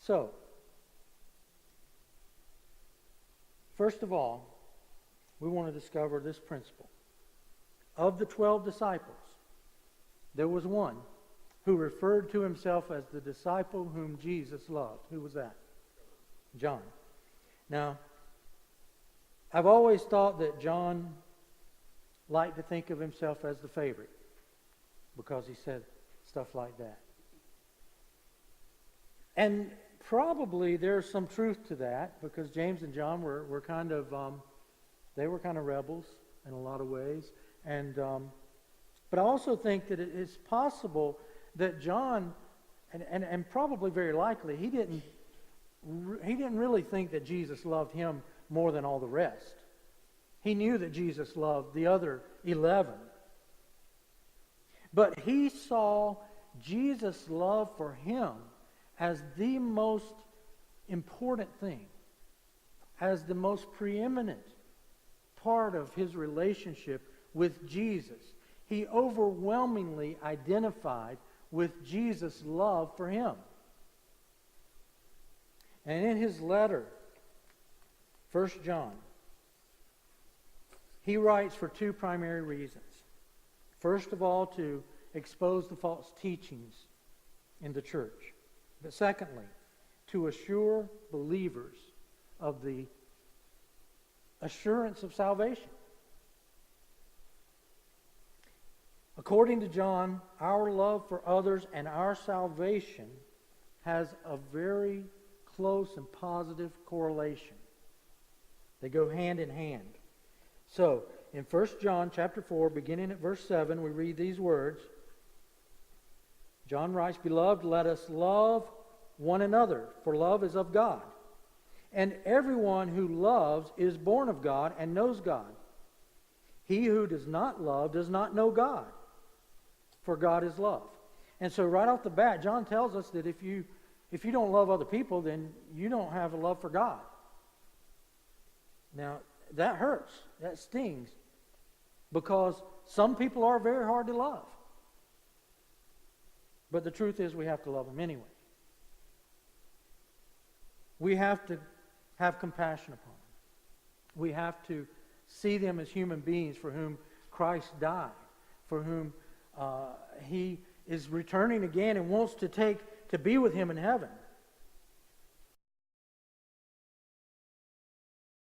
So, first of all, we want to discover this principle. Of the 12 disciples, there was one who referred to himself as the disciple whom Jesus loved. Who was that? John. Now, I've always thought that John liked to think of himself as the favorite because he said stuff like that. And probably there's some truth to that because James and John were kind of they were kind of rebels in a lot of ways, and but I also think that it is possible that John, and probably very likely, he didn't really think that Jesus loved him more than all the rest. He knew that Jesus loved the other 11. But he saw Jesus' love for him as the most important thing, as the most preeminent part of his relationship with Jesus. He overwhelmingly identified with Jesus' love for him. And in his letter, 1 John, he writes for two primary reasons. First of all, to expose the false teachings in the church. But secondly, to assure believers of the assurance of salvation. According to John, our love for others and our salvation has a very close and positive correlation. They go hand in hand. So, in 1 John chapter 4, beginning at verse 7, we read these words. John writes, "Beloved, let us love one another, for love is of God. And everyone who loves is born of God and knows God. He who does not love does not know God, for God is love." And so right off the bat, John tells us that if you don't love other people, then you don't have a love for God. Now, that hurts. That stings. Because some people are very hard to love. But the truth is we have to love them anyway. We have to have compassion upon them. We have to see them as human beings for whom Christ died, for whom He is returning again and wants to be with Him in heaven.